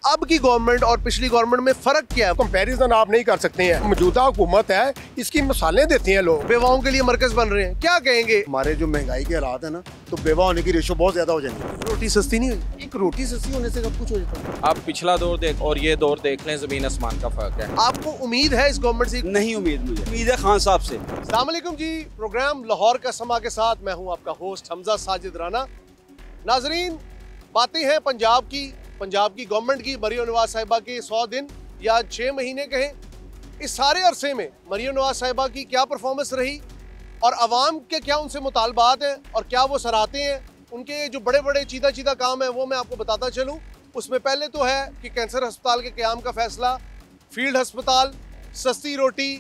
अब की गवर्नमेंट और पिछली गवर्नमेंट में फर्क क्या है? कंपैरिजन आप नहीं कर सकते हैं। मौजूदा हुकूमत है, इसकी मिसालें देते हैं लोग। बेवाओं के लिए मरकज बन रहे हैं, क्या कहेंगे? हमारे जो महंगाई के हालात है ना, तो बेवा होने की रेशो बहुत ज्यादा हो जाएगी। रोटी सस्ती नहीं हुई? एक रोटी सस्ती होने से सब कुछ हो जाता है। आप पिछला दौर देख और ये दौर देख लें, जमीन आसमान का फर्क है। आपको उम्मीद है इस गवर्नमेंट से? नहीं उम्मीद, मुझे उम्मीद है खान साहब से। अस्सलाम वालेकुम जी, प्रोग्राम लाहौर का समा के साथ मैं हूं आपका होस्ट हमजा साजिद राना। नाजरीन, बातें हैं पंजाब की गवर्नमेंट की। मरियम नवाज साहिबा के 100 दिन या 6 महीने कहें, इस सारे अरसे में मरियम नवाज साहिबा की क्या परफॉर्मेंस रही और अवाम के क्या उनसे मुतालबात हैं और क्या वो सराहते हैं। उनके जो बड़े बड़े चीदा काम है वो मैं आपको बताता चलूँ। उसमें पहले तो है कि कैंसर अस्पताल के क़याम का फैसला, फील्ड अस्पताल, सस्ती रोटी,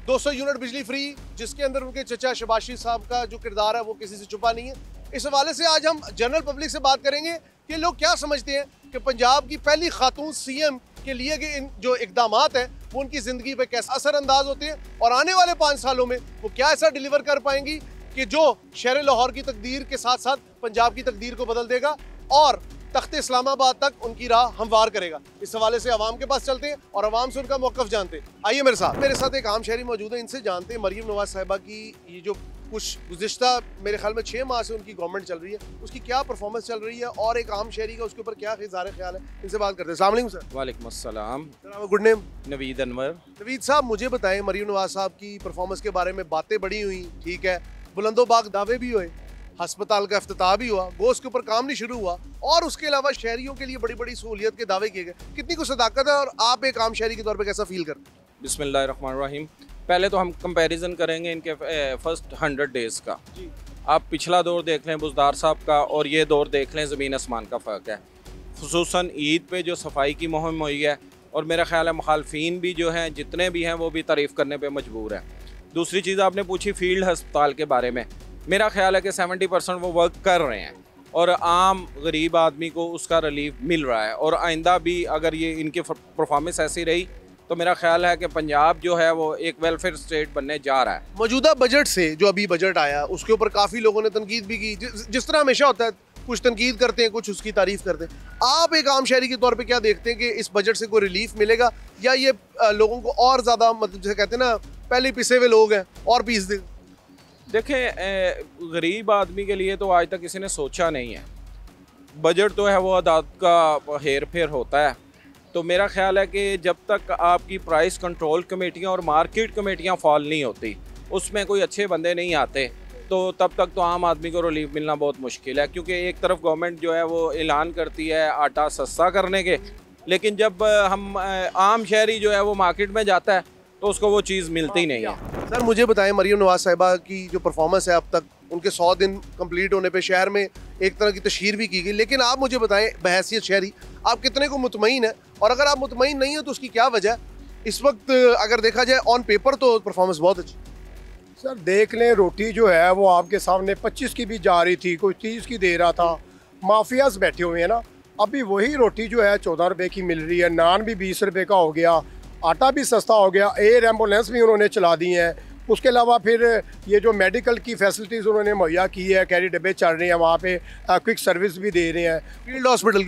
200 यूनिट बिजली फ्री, जिसके अंदर उनके चचा शबाशी साहब का जो किरदार है वो किसी से छुपा नहीं है। इस हवाले से आज हम जनरल पब्लिक से बात करेंगे कि लोग क्या समझते हैं कि पंजाब की पहली खातून सीएम के लिए के इन जो इकदामात हैं वो उनकी ज़िंदगी पे कैसे असरअंदाज होते हैं और आने वाले 5 सालों में वो क्या ऐसा डिलीवर कर पाएंगी कि जो शहर लाहौर की तकदीर के साथ साथ पंजाब की तकदीर को बदल देगा और तख्त इस्लामाबाद तक उनकी राह हमवार करेगा। इस हवाले से अवाम के पास चलते हैं और अवाम से उनका मौक़िफ़ जानते हैं। आइए मेरे साथ एक आम शहरी मौजूद है, इनसे जानते हैं मरियम नवाज साहिबा की ये जो कुछ गुज़िश्ता मेरे ख्याल में 6 माह से उनकी गवर्नमेंट चल रही है, उसकी क्या परफॉर्मेंस चल रही है और एक आम शहरी का उसके ऊपर क्या ख्याल है। इनसे बात करते हैं। अस्सलाम वालेकुम सर। वालेकुम अस्सलाम। Good name? नवीद अनवर। नवीद साहब, मुझे बताएं, मरियम नवाज साहब की परफॉर्मेंस के बारे में बातें बड़ी हुई, ठीक है, बुलंदोबाग दावे भी हुए, अस्पताल का इफ्तिताह भी हुआ, गोश्त के ऊपर काम नहीं शुरू हुआ और उसके अलावा शहरियों के लिए बड़ी बड़ी सहूलियत के दावे किए गए। कितनी कुछ सदाकत है और आप एक आम शहरी के तौर पे कैसा फील करते हैं? बिस्मिल्लाहिर्रहमानिर्रहीम। पहले तो हम कंपैरिजन करेंगे इनके फर्स्ट 100 डेज़ का। जी। आप पिछला दौर देख लें बुज़दार साहब का और ये दौर देख लें, ज़मीन आसमान का फ़र्क है। खुसूसन ईद पे जो सफाई की मुहिम हुई है और मेरा ख्याल है मुखालफीन भी जो हैं जितने भी हैं वो भी तारीफ़ करने पे मजबूर हैं। दूसरी चीज़ आपने पूछी फील्ड अस्पताल के बारे में, मेरा ख्याल है कि 70% वो वर्क कर रहे हैं और आम गरीब आदमी को उसका रिलीफ मिल रहा है और आइंदा भी अगर ये इनकी परफॉर्मेंस ऐसी रही तो मेरा ख्याल है कि पंजाब जो है वो एक वेलफेयर स्टेट बनने जा रहा है। मौजूदा बजट से जो अभी बजट आया उसके ऊपर काफ़ी लोगों ने तनकीद भी की, जिस तरह हमेशा होता है, कुछ तनकीद करते हैं, कुछ उसकी तारीफ करते हैं। आप एक आम शहरी के तौर पे क्या देखते हैं कि इस बजट से कोई रिलीफ मिलेगा या ये लोगों को और ज़्यादा, मतलब जैसे कहते हैं ना, पहले पिसे हुए लोग हैं और पीस दें? देखें, गरीब आदमी के लिए तो आज तक किसी ने सोचा नहीं है। बजट तो है वो अदालत का हेर फेर होता है, तो मेरा ख्याल है कि जब तक आपकी प्राइस कंट्रोल कमेटियाँ और मार्केट कमेटियाँ फॉल नहीं होती, उसमें कोई अच्छे बंदे नहीं आते, तो तब तक तो आम आदमी को रिलीफ मिलना बहुत मुश्किल है। क्योंकि एक तरफ गवर्नमेंट जो है वो ऐलान करती है आटा सस्ता करने के, लेकिन जब हम आम शहरी जो है वो मार्केट में जाता है तो उसको वो चीज़ मिलती नहीं है। सर, मुझे बताएं, मरियम नवाज साहिबा की जो परफॉर्मेंस है अब तक, उनके 100 दिन कंप्लीट होने पे शहर में एक तरह की तशहीर भी की गई, लेकिन आप मुझे बताएं बहैसियत शहरी आप कितने को मुतमईन है और अगर आप मुतमईन नहीं है तो उसकी क्या वजह? इस वक्त अगर देखा जाए ऑन पेपर तो परफॉर्मेंस बहुत अच्छी। सर देख लें, रोटी जो है वो आपके सामने 25 की भी जा रही थी, कोई 30 की दे रहा था। माफियाज बैठे हुए हैं ना, अभी वही रोटी जो है 14 रुपये की मिल रही है, नान भी 20 रुपये का हो गया, आटा भी सस्ता हो गया, एयर एम्बुलेंस भी उन्होंने चला दी हैं। उसके अलावा फिर ये जो मेडिकल की फैसिलिटीज़ उन्होंने मुहैया की है, कैरी डब्बे चल रहे हैं वहाँ पे, क्विक सर्विस भी दे रहे हैं। फील्ड हॉस्पिटल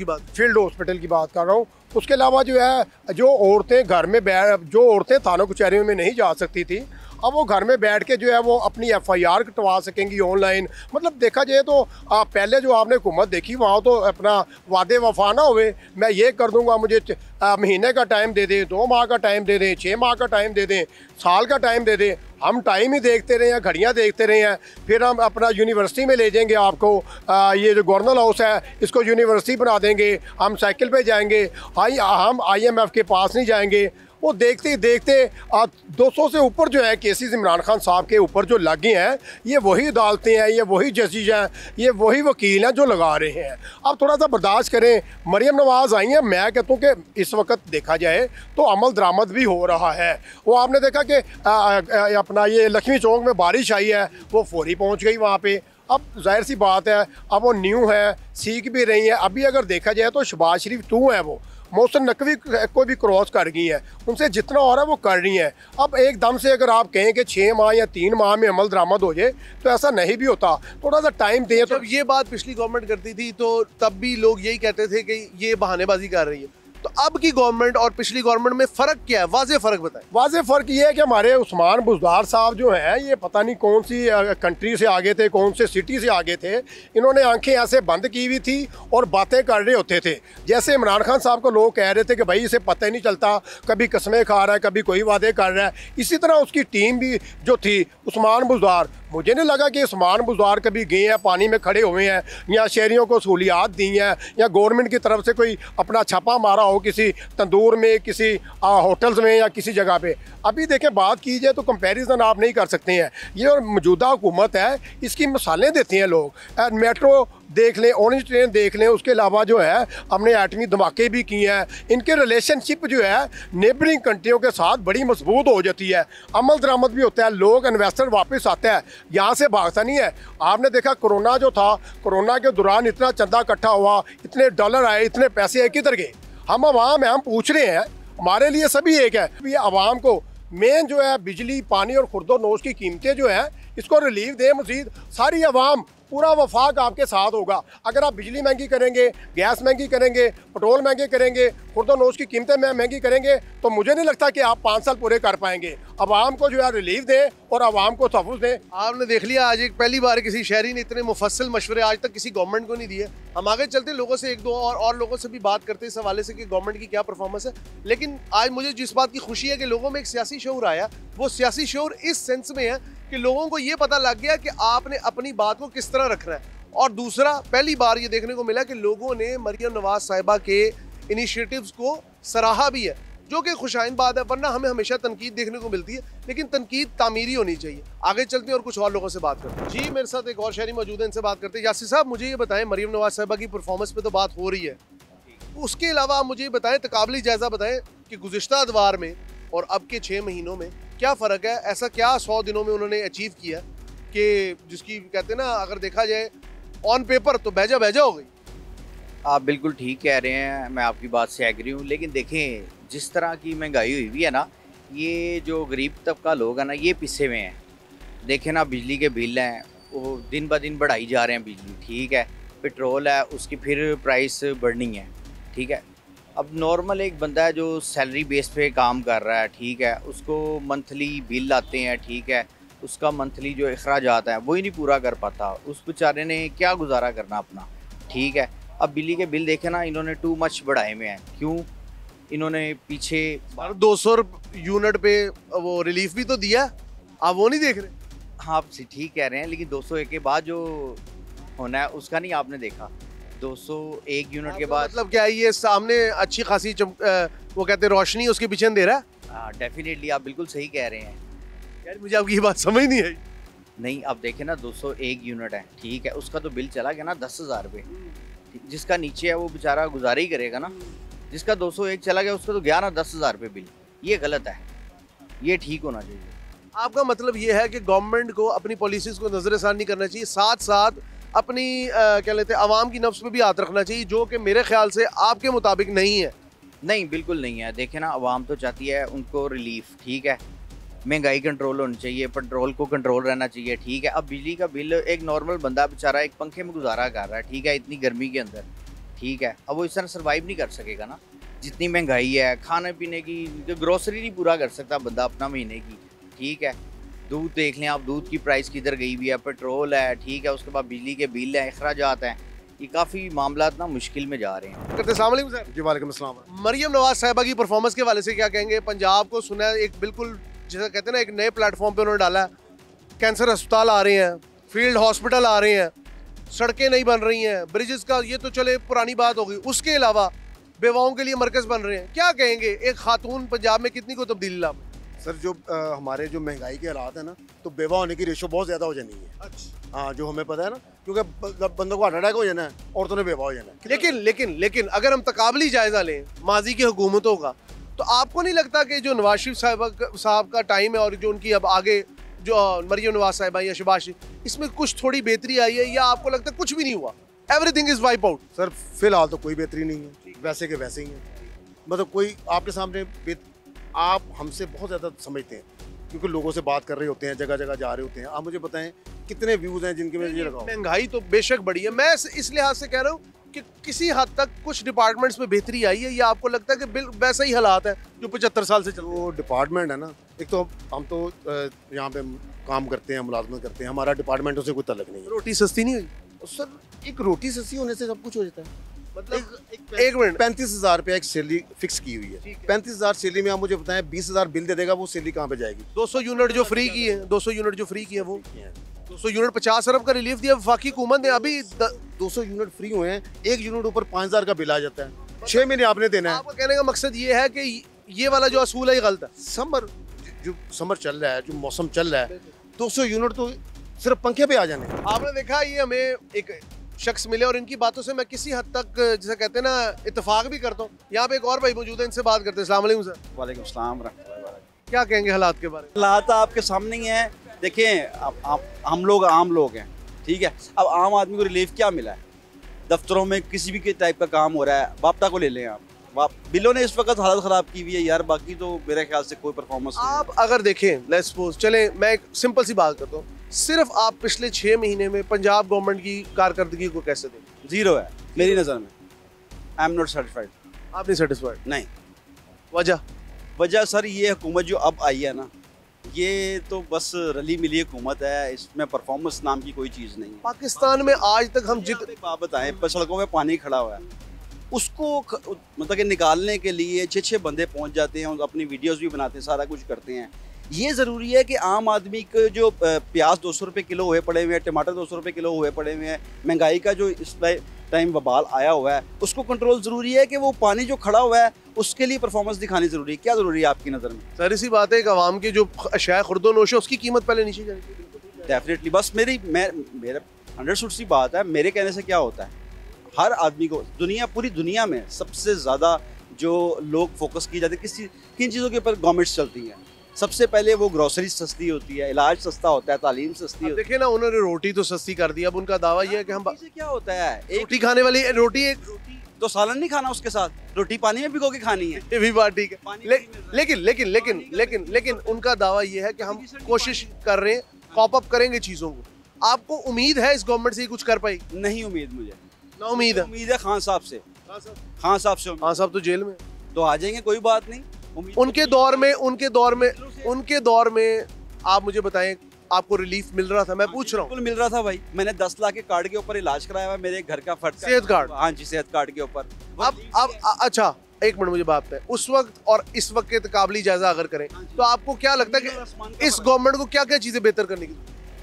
की बात कर रहा हूँ। उसके अलावा जो है जो औरतें घर में जो औरतें थानों कचहरियों में नहीं जा सकती थी, अब वो घर में बैठ के जो है वो अपनी FIR कटवा सकेंगी ऑनलाइन। मतलब देखा जाए तो पहले जो आपने हुकूमत देखी वहाँ तो अपना वादे वफा ना हुए, मैं ये कर दूंगा, मुझे महीने का टाइम दे दें, 2 माह का टाइम दे दें, 6 माह का टाइम दे दें, साल का टाइम दे दें। हम टाइम ही देखते रहे हैं, घड़ियाँ देखते रहे हैं, फिर हम अपना यूनिवर्सिटी में ले जाएंगे आपको, ये जो गवर्नर हाउस है इसको यूनिवर्सिटी बना देंगे, हम साइकिल पे जाएंगे, हम IMF के पास नहीं जाएंगे। वो देखते ही देखते 200 से ऊपर जो है केसेस इमरान खान साहब के ऊपर जो लगे हैं, ये वही अदालतें हैं, ये वही जजेज हैं, ये वही वकील हैं जो लगा रहे हैं। अब थोड़ा सा बर्दाश्त करें। मरियम नवाज आई हैं, मैं कहता हूँ कि इस वक्त देखा जाए तो अमल दरामद भी हो रहा है। वो आपने देखा कि अपना ये लक्ष्मी चौक में बारिश आई है, वो फौरी पहुँच गई वहाँ पर। अब जाहिर सी बात है, अब वो न्यू है, सीख भी रही है। अभी अगर देखा जाए तो शहबाज शरीफ 2 है, वो मोहसिन नकवी को भी क्रॉस कर गई है, उनसे जितना हो रहा है वो कर रही हैं। अब एकदम से अगर आप कहें कि 6 माह या 3 माह में अमल दरामद हो जाए तो ऐसा नहीं भी होता, थोड़ा सा टाइम दें। तो जब ये बात पिछली गवर्नमेंट करती थी तो तब भी लोग यही कहते थे कि ये बहानेबाजी कर रही है, तो अब की गवर्नमेंट और पिछली गवर्नमेंट में फ़र्क क्या है, वाज़ेह फ़र्क बताएं। वाज़ेह फ़र्क ये है कि हमारे उस्मान बुज़दार साहब जो हैं ये पता नहीं कौन सी कंट्री से आगे थे, कौन से सिटी से आगे थे। इन्होंने आंखें ऐसे बंद की हुई थी और बातें कर रहे होते थे। जैसे इमरान खान साहब को लोग कह रहे थे कि भाई इसे पता ही नहीं चलता, कभी कस्में खा रहा है, कभी कोई वादे कर रहा है। इसी तरह उसकी टीम भी जो थी उस्मान बुज़दार, मुझे नहीं लगा कि उस्मान बुज़दार कभी गए हैं, पानी में खड़े हुए हैं या शहरियों को सहूलियात दी हैं या गवर्नमेंट की तरफ से कोई अपना छापा मारा हो किसी तंदूर में, किसी होटल्स में या किसी जगह पे। अभी देखें, बात की जाए तो कंपैरिजन आप नहीं कर सकते हैं। ये और मौजूदा हुकूमत है, इसकी मिसालें देते हैं लोग। मेट्रो देख लें, ऑरेंज ट्रेन देख लें, उसके अलावा जो है हमने एटमी धमाके भी किए हैं। इनके रिलेशनशिप जो है नेबरिंग कंट्रियों के साथ बड़ी मजबूत हो जाती है, अमल दरामद भी होता है, लोग इन्वेस्टर वापस आते हैं, यहाँ से भागता नहीं है। आपने देखा कोरोना जो था, कोरोना के दौरान इतना चंदा इकट्ठा हुआ, इतने डॉलर आए, इतने पैसे आए, किधर गए? हम आवाम हैं, हम पूछ रहे हैं। हमारे लिए सभी एक है, ये आवाम को मेन जो है बिजली, पानी और खुर्दो नोश की कीमतें जो है इसको रिलीफ दे। मजीद सारी आवाम, पूरा वफाक आपके साथ होगा। अगर आप बिजली महंगी करेंगे, गैस महंगी करेंगे, पेट्रोल महंगे करेंगे, खुर्दो नोश की कीमतें महंगी करेंगे, तो मुझे नहीं लगता कि आप 5 साल पूरे कर पाएंगे। आवाम को जो है रिलीफ दें और आवाम को तहफ़्फ़ुज़ दें। आपने देख लिया, आज एक पहली बार किसी शहरी ने इतने मुफस्सिल मशवरे आज तक किसी गवर्नमेंट को नहीं दिए। हम आगे चलते लोगों से एक दो और लोगों से भी बात करते इस हवाले से कि गवर्नमेंट की क्या परफॉर्मेंस है। लेकिन आज मुझे जिस बात की खुशी है कि लोगों में एक सियासी शऊर आया, वो सियासी शऊर इस सेंस में है कि लोगों को ये पता लग गया कि आपने अपनी बात को किस तरह रखना है। और दूसरा, पहली बार ये देखने को मिला कि लोगों ने मरियम नवाज साहिबा के इनिशिएटिव्स को सराहा भी है, जो कि खुशाइन बात है। वरना हमें हमेशा तनकीद देखने को मिलती है, लेकिन तनकीद तामीरी होनी चाहिए। आगे चलते हैं और कुछ और लोगों से बात करते हैं। जी, मेरे साथ एक और शहरी मौजूद है, इनसे बात करते हैं। यासिर साहब, मुझे ये बताएं, मरियम नवाज साहिबा की परफॉर्मेंस पे तो बात हो रही है, उसके अलावा आप मुझे ये बताएं, तकाबली जायजा बताएं कि गुज़िश्ता अदवार में और अब के 6 महीनों में क्या फ़र्क है? ऐसा क्या 100 दिनों में उन्होंने अचीव किया कि जिसकी कहते हैं ना, अगर देखा जाए ऑन पेपर तो बेजा बेजा हो गई। आप बिल्कुल ठीक कह रहे हैं, मैं आपकी बात से एग्री हूँ। लेकिन देखें, जिस तरह की महंगाई हुई हुई है ना, ये जो गरीब तबका लोग हैं ना, ये पिछे हुए हैं। देखें ना, बिजली के बिल हैं वो दिन ब दिन बढ़ाई जा रहे हैं बिजली, ठीक है। पेट्रोल है, उसकी फिर प्राइस बढ़नी है, ठीक है। अब नॉर्मल एक बंदा है जो सैलरी बेस पे काम कर रहा है, ठीक है, उसको मंथली बिल आते हैं, ठीक है, उसका मंथली जो अखराजात हैं वही नहीं पूरा कर पाता। उस बेचारे ने क्या गुजारा करना अपना, ठीक है। अब बिजली के बिल देखे ना, इन्होंने टू मच बढ़ाए में हैं। क्यों? इन्होंने पीछे 200 यूनिट पे वो रिलीफ भी तो दिया, आप वो नहीं देख रहे? हाँ, आप ठीक कह रहे हैं, लेकिन 201 के बाद जो होना है उसका नहीं आपने देखा। 201 यूनिट के बाद मतलब क्या है, ये सामने अच्छी खासी वो कहते हैं रोशनी उसके पीछे दे रहा है। डेफिनेटली आप बिल्कुल सही कह रहे हैं। यार, मुझे आपकी ये बात समझ नहीं आई। नहीं, अब देखें ना, 201 यूनिट है, ठीक है, उसका तो बिल चला गया ना 10,000 रुपये। जिसका नीचे है वो बेचारा गुजारा ही करेगा ना। जिसका 201 चला गया उसका तो गया ना 10,000 रुपये बिल। ये गलत है, ये ठीक होना चाहिए। आपका मतलब ये है कि गवर्नमेंट को अपनी पॉलिसीज़ को नज़रअंदाज नहीं करना चाहिए, साथ साथ अपनी क्या लेते हैं आवाम की नफ्स पे भी हाथ रखना चाहिए, जो कि मेरे ख्याल से आपके मुताबिक नहीं है। नहीं, बिल्कुल नहीं है। देखें ना, आवाम तो चाहती है उनको रिलीफ, ठीक है, महंगाई कंट्रोल होनी चाहिए, पेट्रोल को कंट्रोल रहना चाहिए, ठीक है। अब बिजली का बिल एक नॉर्मल बंदा बेचारा एक पंखे में गुजारा कर रहा है, ठीक है, इतनी गर्मी के अंदर, ठीक है। अब वो इस तरह सर्वाइव नहीं कर सकेगा ना, जितनी महंगाई है, खाने पीने की ग्रोसरी नहीं पूरा कर सकता बंदा अपना महीने की, ठीक है। दूध देख लें आप, दूध की प्राइस किधर गई हुई है, पेट्रोल है, ठीक है, उसके बाद बिजली के बिल हैं, अखराजात हैं, ये काफ़ी मामला ना मुश्किल में जा रहे हैं। अस्सलाम वालेकुम सर। जी वालेकुम अस्सलाम। मरियम नवाज साहिबा की परफॉर्मेंस के हवाले से क्या कहेंगे? पंजाब को सुना है एक बिल्कुल जैसे कहते हैं ना, एक नए प्लेटफॉर्म पे उन्होंने डाला है। कैंसर अस्पताल आ रहे हैं, फील्ड हॉस्पिटल आ रहे हैं, सड़कें नहीं बन रही हैं, ब्रिजेस का ये तो चले पुरानी बात हो गई, उसके अलावा बेवाओं के लिए मरकज़ बन रहे हैं। क्या कहेंगे, एक खातून पंजाब में कितनी को तब्दीली ला? सर, जो हमारे जो महंगाई के हालात है ना, तो बेवा होने की रेशो बहुत ज़्यादा हो जानी है। अच्छा। हाँ, जो हमें पता है ना, क्योंकि बंदों को हार्ट अटैक हो जाना है, औरतों ने बेवा हो जाना है। लेकिन अगर हम तकाबली जायजा लें माजी की हुकूमतों का, तो आपको नहीं लगता कि जो नवाज शरीफ साहब का टाइम है और जो उनकी अब आगे जो मरियम नवाज साहिबा या शहबाज शरीफ, इसमें कुछ थोड़ी बेहतरी आई है, या आपको लगता है कुछ भी नहीं हुआ, everything is wipe out? Sir, फिलहाल तो कोई बेहतरी नहीं है, वैसे के वैसे ही है। मतलब कोई आपके सामने आप हमसे बहुत ज़्यादा समझते हैं, क्योंकि लोगों से बात कर रहे होते हैं, जगह जगह जा रहे होते हैं। आप मुझे बताएं कितने व्यूज़ हैं जिनके में ये लगा? महंगाई तो बेशक बढ़ी है, मैं इस लिहाज से कह रहा हूँ कि किसी हद तक कुछ डिपार्टमेंट्स में बेहतरी आई है, या आपको लगता है कि बिल वैसा ही हालात है जो 75 साल से चल रहे हैं? वो डिपार्टमेंट है ना, एक तो हम तो यहाँ पे काम करते हैं, मुलाजमत करते हैं, हमारा डिपार्टमेंटों से कोई तल्लुक नहीं है। रोटी सस्ती नहीं हुई? सर एक रोटी सस्ती होने से सब कुछ हो जाता है। मतलब एक मिनट, 35,000 रुपया एक सैलरी फिक्स की हुई है। 35,000 सैलरी में आप मुझे बताएं 20,000 बिल दे देगा, वो सैलरी कहाँ पे जाएगी? 200 यूनिट जो फ्री की है, 200 यूनिट जो फ्री की है, वो 200 यूनिट 50 अरब का रिलीफ दिया वफाकी हुकूमत ने। अभी 200 यूनिट फ्री हुए हैं, एक यूनिट ऊपर 5,000 का बिल आ जाता है। 6 महीने आपने देना है। आपका कहने का मकसद ये है कि ये वाला जो असूल है ये गलत है। समर जो समर चल रहा है, जो मौसम चल रहा है, 200 यूनिट तो सिर्फ पंखे पे आ जाने। आपने देखा, ये हमें एक शख्स मिले और इनकी बातों से मैं किसी हद तक जैसे कहते हैं ना इत्तेफाक भी करता हूँ। यहाँ पे एक और भाई मौजूद है, इनसे बात करते हैं। अस्सलाम वालेकुम सर। वालेकुम सलाम रहमतुल्लाहि व बरकातहू। क्या कहेंगे हालात के बारे में? हालात आपके सामने ही हैं। देखें, हम लोग आम लोग हैं, ठीक है। अब आम आदमी को रिलीफ क्या मिला है? दफ्तरों में किसी भी टाइप का काम हो रहा है, बाप्ता को ले लें आप। बिलों ने इस वक्त हालत ख़राब की हुई है यार, बाकी तो मेरे ख्याल से कोई परफॉर्मेंस नहीं। आप अगर देखें, लेट्स सपोज, चले मैं एक सिंपल सी बात करता हूँ, सिर्फ आप पिछले 6 महीने में पंजाब गवर्नमेंट की कारकर्दगी को कैसे दें? जीरो है मेरी नज़र में। I am not satisfied. आप नहीं सेटिस्फाइड? नहीं। वजह सर ये हुकूमत जो अब आई है ना, ये तो बस रली मिली हुकूमत है, इसमें परफॉर्मेंस नाम की कोई चीज़ नहीं है। पाकिस्तान में आज तक हम बात बताएं, सड़कों में पानी खड़ा हुआ है, उसको मतलब कि निकालने के लिए 6 बंदे पहुंच जाते हैं, अपनी वीडियोस भी बनाते हैं, सारा कुछ करते हैं। ये ज़रूरी है कि आम आदमी के जो प्याज 200 रुपये किलो हुए पड़े हुए हैं, टमाटर 200 रुपये किलो हुए पड़े हुए हैं, महंगाई का जो इस टाइम वबाल आया हुआ है, उसको कंट्रोल ज़रूरी है कि वो पानी जो खड़ा हुआ है उसके लिए परफॉर्मेंस दिखानी ज़रूरी है। क्या ज़रूरी है आपकी नज़र में? सारी सी बात है कि आवाम की जो अशिया खुर्दो नोश है उसकी कीमत पहले नीचे जानी चाहिए। डेफिनेटली। बस मेरा 100% सी बात है, मेरे कहने से क्या होता है, हर आदमी को पूरी दुनिया में सबसे ज़्यादा जो लोग फोकस की जाती है किन चीज़ों के ऊपर गवर्नमेंट्स चलती हैं। सबसे पहले वो ग्रोसरी सस्ती होती है, इलाज सस्ता होता है, तालीम सस्ती होती है। देखिए ना, उन्होंने रोटी तो सस्ती कर दी। अब उनका दावा ये है कि हम से क्या होता है, एक रोटी खाने वाली रोटी तो सालन नहीं खाना, उसके साथ रोटी पानी में भिगो के खानी है। ये भी बात ठीक है। लेकिन उनका दावा ये है कि हम कोशिश कर रहे हैं, कॉप अप करेंगे चीज़ों को। आपको उम्मीद है इस गवर्नमेंट से ही कुछ कर पाएगी? नहीं उम्मीद मुझे, ना उम्मीद है। उम्मीद है खान साहब से। खान साहब तो जेल में तो आ जाएंगे, कोई बात नहीं। उनके दौर में आप मुझे बताएं, आपको रिलीफ मिल रहा था? मैं पूछ रहा हूँ। मिल रहा था भाई, मैंने 10 लाख के कार्ड के ऊपर इलाज कराया हुआ, मेरे घर का फर्ज, सेहत कार्ड। हाँ जी, सेहत कार्ड के ऊपर। अब अच्छा, एक मिनट मुझे बात है, उस वक्त और इस वक्त के तकाबली जायजा अगर करें तो आपको क्या लगता है कि इस गवर्नमेंट को क्या क्या चीजें बेहतर करने की?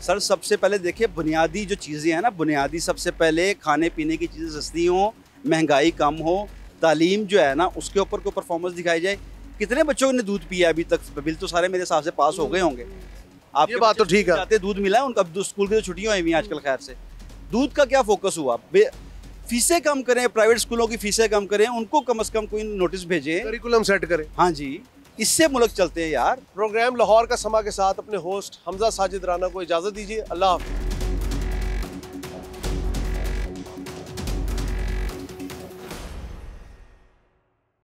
सर सबसे पहले देखिए, बुनियादी जो चीज़ें हैं ना, बुनियादी सबसे पहले खाने पीने की चीज़ें सस्ती हों, महंगाई कम हो, तालीम जो है ना उसके ऊपर कोई परफॉर्मेंस दिखाई जाए। कितने बच्चों ने दूध पिया अभी तक? बिल तो सारे मेरे हिसाब से पास हो गए होंगे। ये बात तो ठीक है। दूध मिला है उनका, स्कूल की तो छुट्टियां हुई हैं आजकल, खैर से। दूध का क्या फोकस हुआ? फीसें कम करें, प्राइवेट स्कूलों की फीसें कम करें, उनको कम से कम कोई नोटिस भेजें, करिकुलम सेट करें। हाँ जी, इससे मुल्क चलते हैं यार। प्रोग्राम लाहौर का समा के साथ अपने होस्ट हमजा साजिद राना को इजाजत दीजिए। अल्लाह हाफ़िज़।